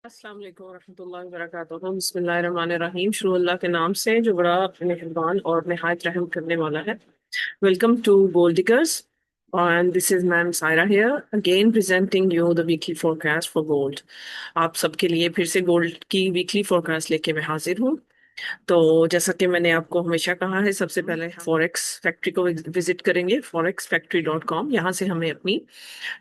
अस्सलाम वालेकुम वरहमतुल्लाहि वबरकातुहू। बिस्मिल्लाहिर्रहमानिर्रहीम। शुरू अल्लाह के नाम से जो बड़ा मेहरबान और निहायत रहम करने वाला है। Welcome to gold diggers and this is ma'am Saira here again presenting you the weekly forecast for gold। आप सबके लिए फिर से गोल्ड की वीकली फोरकास्ट लेके मैं हाजिर हूँ। तो जैसा कि मैंने आपको हमेशा कहा है, सबसे पहले फॉरेक्स फैक्ट्री को विजिट करेंगे, forexfactory.com। यहाँ से हमें अपनी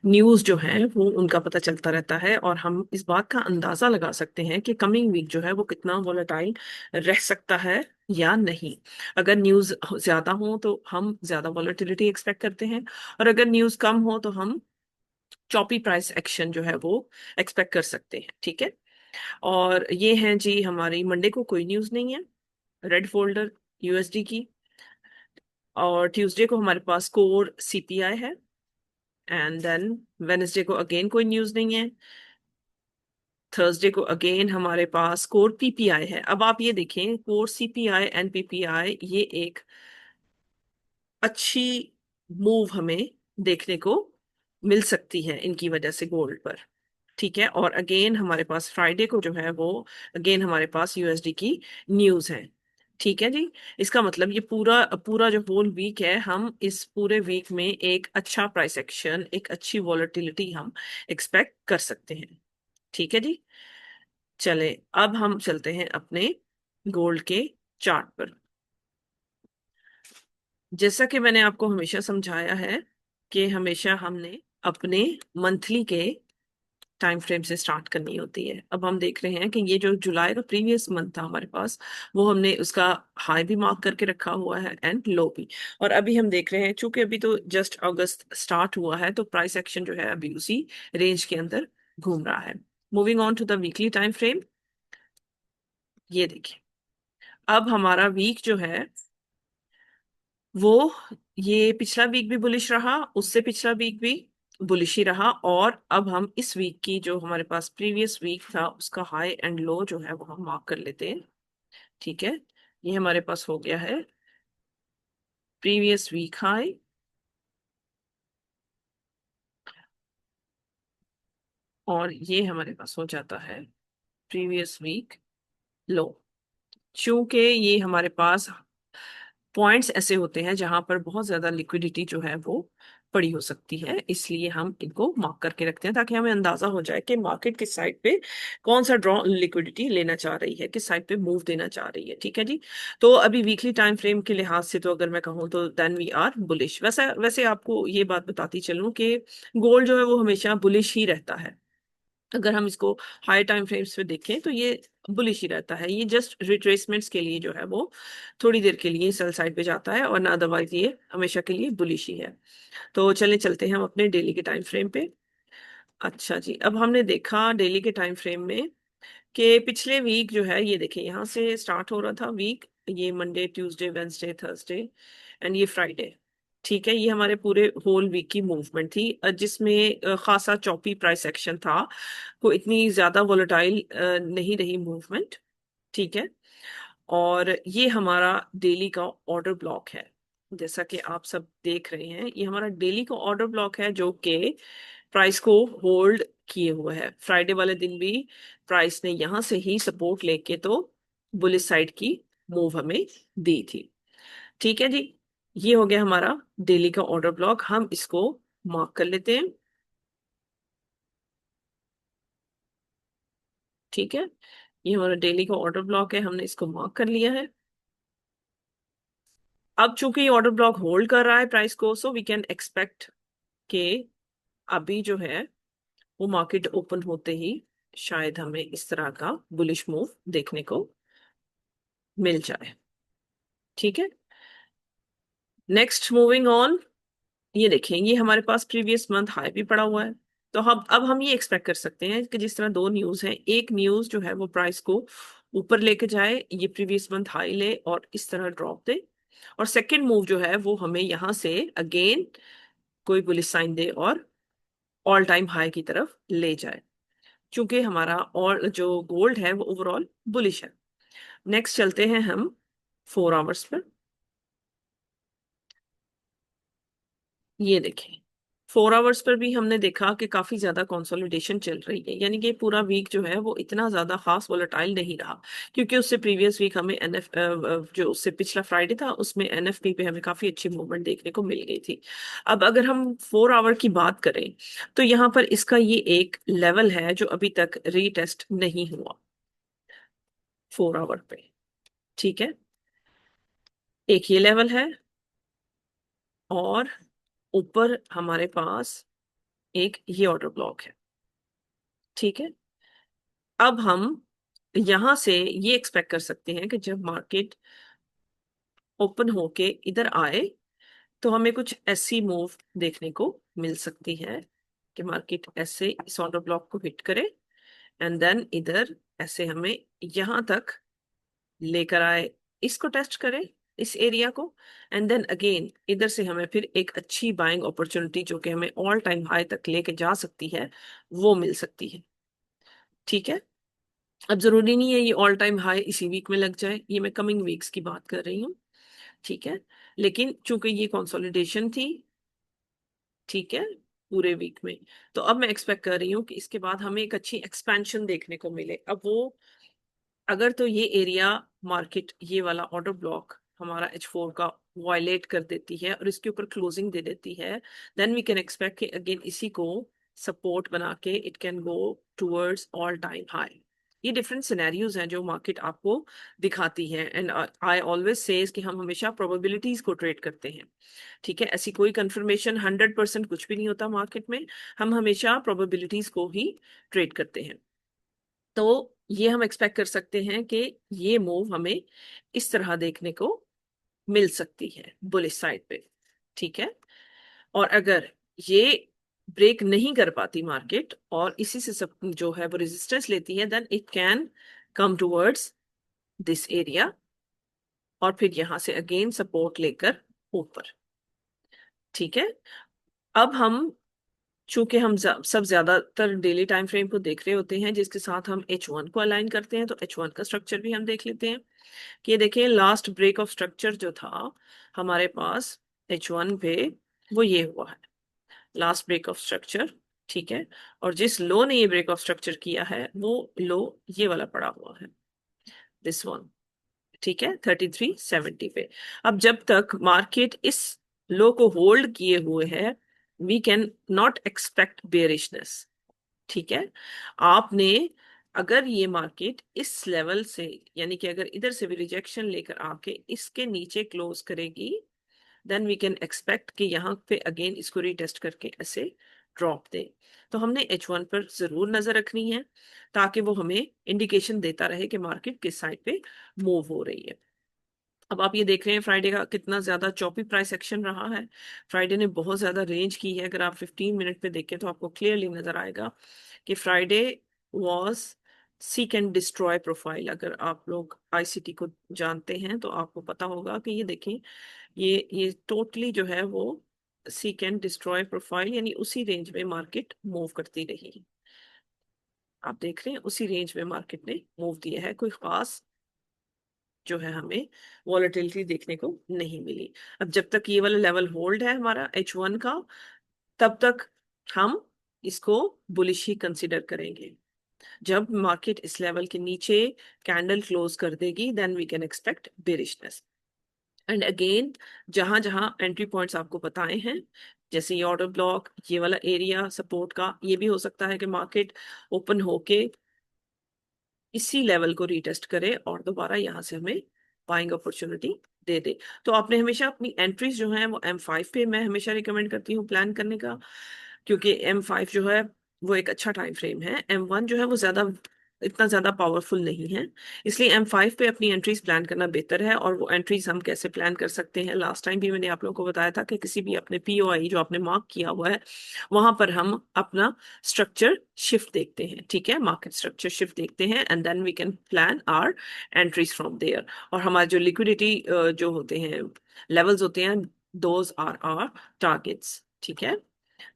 न्यूज़ जो है वो उनका पता चलता रहता है और हम इस बात का अंदाजा लगा सकते हैं कि कमिंग वीक जो है वो कितना वोलेटाइल रह सकता है या नहीं। अगर न्यूज़ ज्यादा हो तो हम ज्यादा वॉलेटिलिटी एक्सपेक्ट करते हैं, और अगर न्यूज़ कम हो तो हम चॉपी प्राइस एक्शन जो है वो एक्सपेक्ट कर सकते हैं। ठीक है। और ये है जी, हमारी मंडे को कोई न्यूज़ नहीं है, रेड फोल्डर यूएसडी की। और ट्यूसडे को हमारे पास कोर सीपीआई है, एंड देन वेनेसडे को अगेन कोई न्यूज़ नहीं है। थर्सडे को अगेन हमारे पास कोर पीपीआई है। अब आप ये देखें, कोर सीपीआई एंड पीपीआई, ये एक अच्छी मूव हमें देखने को मिल सकती है इनकी वजह से गोल्ड पर। ठीक है। और अगेन हमारे पास फ्राइडे को जो है वो अगेन हमारे पास यूएसडी की न्यूज़ है। ठीक है जी। इसका मतलब ये पूरा पूरा जो होल वीक है, हम इस पूरे वीक में एक अच्छा प्राइस एक्शन, एक अच्छी वॉलेटिलिटी हम एक्सपेक्ट कर सकते हैं। ठीक है जी। चले, अब हम चलते हैं अपने गोल्ड के चार्ट पर। जैसा कि मैंने आपको हमेशा समझाया है कि हमेशा हमने अपने मंथली के टाइम फ्रेम से स्टार्ट करनी होती है। अब हम देख रहे हैं कि ये जो जुलाई का प्रीवियस मंथ था हमारे पास, वो हमने उसका हाई भी मार्क करके रखा हुआ है एंड लो भी। और अभी हम देख रहे हैं, चूंकि अभी तो जस्ट अगस्त स्टार्ट हुआ है, तो प्राइस एक्शन जो है अभी उसी रेंज के अंदर घूम रहा है। Moving on to the weekly time frame, ये देखिए, अब हमारा वीक जो है वो, ये पिछला वीक भी बुलिश रहा, उससे पिछला वीक भी बुलिश ही रहा, और अब हम इस वीक की जो हमारे पास प्रीवियस वीक था उसका हाई एंड लो जो है वो हम मार्क कर लेते हैं। ठीक है। ये हमारे पास हो गया है प्रीवियस वीक हाई, और ये हमारे पास हो जाता है प्रीवियस वीक लो। चूंकि ये हमारे पास पॉइंट्स ऐसे होते हैं जहां पर बहुत ज्यादा लिक्विडिटी जो है वो पड़ी हो सकती है, इसलिए हम इनको मार्क करके रखते हैं ताकि हमें अंदाजा हो जाए कि मार्केट किस साइड पे कौन सा ड्रॉ लिक्विडिटी लेना चाह रही है, किस साइड पे मूव देना चाह रही है। ठीक है जी। तो अभी वीकली टाइम फ्रेम के लिहाज से तो अगर मैं कहूँ तो देन वी आर बुलिश। वैसे वैसे आपको ये बात बताती चलूं कि गोल्ड जो है वो हमेशा बुलिश ही रहता है। अगर हम इसको हाई टाइम फ्रेम्स पे देखें तो ये बुलिश ही रहता है। ये जस्ट रिट्रेसमेंट्स के लिए जो है वो थोड़ी देर के लिए सेल साइड पे जाता है, और ना अदरवाइज ये हमेशा के लिए बुलिश ही है। तो चले चलते हैं हम अपने डेली के टाइम फ्रेम पे। अच्छा जी, अब हमने देखा डेली के टाइम फ्रेम में कि पिछले वीक जो है, ये देखिए यहाँ से स्टार्ट हो रहा था वीक, ये Monday Tuesday Wednesday Thursday and ये फ्राइडे। ठीक है। ये हमारे पूरे होल वीक की मूवमेंट थी, जिसमें खासा चॉपी प्राइस एक्शन था, को इतनी ज्यादा वोलेटाइल नहीं रही मूवमेंट। ठीक है। और ये हमारा डेली का ऑर्डर ब्लॉक है, जैसा कि आप सब देख रहे हैं, ये हमारा डेली का ऑर्डर ब्लॉक है जो कि प्राइस को होल्ड किए हुए है। फ्राइडे वाले दिन भी प्राइस ने यहां से ही सपोर्ट लेके तो बुलिश साइड की मूव हमें दी थी। ठीक है जी। ये हो गया हमारा डेली का ऑर्डर ब्लॉक, हम इसको मार्क कर लेते हैं। ठीक है। ये हमारा डेली का ऑर्डर ब्लॉक है, हमने इसको मार्क कर लिया है। अब चूंकि ये ऑर्डर ब्लॉक होल्ड कर रहा है प्राइस को, सो वी कैन एक्सपेक्ट के अभी जो है वो मार्केट ओपन होते ही शायद हमें इस तरह का बुलिश मूव देखने को मिल जाए। ठीक है। नेक्स्ट मूविंग ऑन, ये देखें, ये हमारे पास प्रीवियस मंथ हाई भी पड़ा हुआ है। तो हम अब हम ये एक्सपेक्ट कर सकते हैं कि जिस तरह दो न्यूज हैं, एक न्यूज जो है वो प्राइस को ऊपर लेके जाए, ये प्रीवियस मंथ हाई ले और इस तरह ड्रॉप दे, और सेकंड मूव जो है वो हमें यहां से अगेन कोई बुलिश साइन दे और ऑल टाइम हाई की तरफ ले जाए, क्योंकि हमारा और जो गोल्ड है वो ओवरऑल बुलिश है। नेक्स्ट चलते हैं हम 4 आवर्स पर। ये देखें, 4 आवर्स पर भी हमने देखा कि काफी ज्यादा कंसोलिडेशन चल रही है, यानी कि पूरा वीक जो है वो इतना ज्यादा खास वोलेटाइल नहीं रहा, क्योंकि उससे प्रीवियस वीक हमें एनएफ जो उससे पिछला फ्राइडे था उसमें एनएफपी पे हमें काफी अच्छी मूवमेंट देखने को मिल गई थी। अब अगर हम 4 आवर की बात करें तो यहाँ पर इसका ये एक लेवल है जो अभी तक रीटेस्ट नहीं हुआ 4 आवर पे। ठीक है, एक ये लेवल है, और ऊपर हमारे पास एक ये ऑर्डर ब्लॉक है। ठीक है, अब हम यहां से ये एक्सपेक्ट कर सकते हैं कि जब मार्केट ओपन होके इधर आए तो हमें कुछ ऐसी मूव देखने को मिल सकती है कि मार्केट ऐसे इस ऑर्डर ब्लॉक को हिट करे, एंड देन इधर ऐसे हमें यहां तक लेकर आए, इसको टेस्ट करे, इस एरिया को, एंड देन अगेन इधर से हमें फिर एक अच्छी बाइंग अपॉर्चुनिटी जो कि हमें ऑल टाइम हाई तक लेके जा सकती है वो मिल सकती है। ठीक है, अब जरूरी नहीं है ये ऑल टाइम हाई इसी वीक में लग जाए, ये मैं कमिंग वीक्स की बात कर रही हूँ। ठीक है, लेकिन चूंकि ये कंसोलिडेशन थी, ठीक है, पूरे वीक में, तो अब मैं एक्सपेक्ट कर रही हूँ कि इसके बाद हमें एक अच्छी एक्सपेंशन देखने को मिले। अब वो अगर तो ये एरिया मार्केट ये वाला ऑर्डर ब्लॉक हमारा H4 का वायलेट कर देती है और इसके ऊपर क्लोजिंग दे देती है, देन वी कैन एक्सपेक्ट कि अगेन इसी को सपोर्ट बना के it can go towards all time high. ये डिफरेंट सिनेरियोज हैं जो मार्केट आपको दिखाती है, एंड आई ऑलवेज सेज कि हम हमेशा प्रोबेबिलिटीज को ट्रेड करते हैं। ठीक है, ऐसी कोई कंफर्मेशन 100% कुछ भी नहीं होता मार्केट में, हम हमेशा प्रोबेबिलिटीज को ही ट्रेड करते हैं। तो ये हम एक्सपेक्ट कर सकते हैं कि ये मूव हमें इस तरह देखने को मिल सकती है बुलिश साइड पे। ठीक है, और अगर ये ब्रेक नहीं कर पाती मार्केट और इसी से सब जो है वो रेजिस्टेंस लेती है, then it can come towards this area और फिर यहां से अगेन सपोर्ट लेकर ऊपर। ठीक है, अब हम चूंकि हम सब ज्यादातर डेली टाइम फ्रेम को देख रहे होते हैं जिसके साथ हम H1 को अलाइन करते हैं, तो H1 का स्ट्रक्चर भी हम देख लेते हैं कि ये देखिए लास्ट ब्रेक ऑफ स्ट्रक्चर जो था हमारे पास H1 पे, वो ये हुआ है लास्ट ब्रेक ऑफ स्ट्रक्चर। ठीक है, और जिस लो ने ये ब्रेक ऑफ स्ट्रक्चर किया है वो लो ये वाला पड़ा हुआ है, दिस वन। ठीक है, 3370 पे। अब जब तक मार्केट इस लो को होल्ड किए हुए है we can not expect bearishness. ठीक है, आपने अगर ये मार्केट इस लेवल से, यानी कि अगर इधर से भी रिजेक्शन लेकर आके इसके नीचे क्लोज करेगी, देन वी कैन एक्सपेक्ट कि यहाँ पे अगेन इसको रीटेस्ट करके ऐसे ड्रॉप दे। तो हमने H1 पर जरूर नजर रखनी है ताकि वो हमें इंडिकेशन देता रहे कि मार्केट किस साइड पे मूव हो रही है। अब आप ये देख रहे हैं फ्राइडे का कितना ज्यादा चॉपी प्राइस एक्शन रहा है। फ्राइडे ने बहुत ज्यादा रेंज की है, अगर आप 15 मिनट पे देखें तो आपको क्लियरली नजर आएगा कि Friday was seek and destroy profile. अगर आप लोग आईसीटी को जानते हैं तो आपको पता होगा कि ये देखें, ये टोटली जो है वो सीक एंड डिस्ट्रॉय प्रोफाइल, यानी उसी रेंज में मार्केट मूव करती रही। आप देख रहे हैं उसी रेंज में मार्केट ने मूव दिया है, कोई खास जो है हमें वॉलेटिलिटी देखने को नहीं मिली। अब जब तक ये वाला लेवल होल्ड है हमारा H1 का, तब तक हम इसको बुलिश ही कंसिडर करेंगे। जब मार्केट इस लेवल के नीचे कैंडल क्लोज कर देगी then we can expect bearishness. And again जहां जहां एंट्री पॉइंट्स आपको बताए हैं, जैसे ये ऑर्डर ब्लॉक, ये वाला एरिया सपोर्ट का, ये भी हो सकता है कि मार्केट ओपन होके इसी लेवल को रीटेस्ट करे और दोबारा यहाँ से हमें बाइंग अपॉर्चुनिटी दे दे। तो आपने हमेशा अपनी एंट्रीज जो हैं वो M5 पे मैं हमेशा रिकमेंड करती हूँ प्लान करने का, क्योंकि M5 जो है वो एक अच्छा टाइम फ्रेम है। M1 जो है वो ज्यादा इतना ज्यादा पावरफुल नहीं है, इसलिए M5 पे अपनी एंट्रीज प्लान करना बेहतर है। और वो एंट्रीज हम कैसे प्लान कर सकते हैं, लास्ट टाइम भी मैंने आप लोगों को बताया था कि किसी भी अपने POI जो आपने मार्क किया हुआ है वहां पर हम अपना स्ट्रक्चर शिफ्ट देखते हैं। ठीक है, मार्केट स्ट्रक्चर शिफ्ट देखते हैं and then we can plan our entries from there. और हमारे जो लिक्विडिटी जो होते हैं लेवल्स होते हैं, दोज आर आवर टारगेट्स। ठीक है,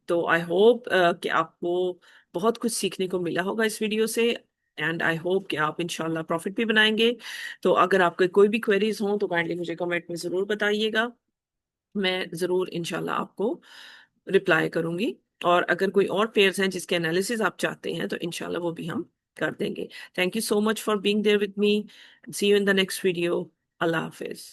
तो आई होप कि आपको बहुत कुछ सीखने को मिला होगा इस वीडियो से, एंड आई होप कि आप इंशाल्लाह प्रॉफिट भी बनाएंगे। तो अगर आपके कोई भी क्वेरीज हों तो काइंडली मुझे कमेंट में ज़रूर बताइएगा, मैं ज़रूर इंशाल्लाह आपको रिप्लाई करूंगी। और अगर कोई और पेयर्स हैं जिसके एनालिसिस आप चाहते हैं तो इंशाल्लाह वो भी हम कर देंगे। Thank you so much for being there with me. See you in the next video. अल्लाह हाफिज।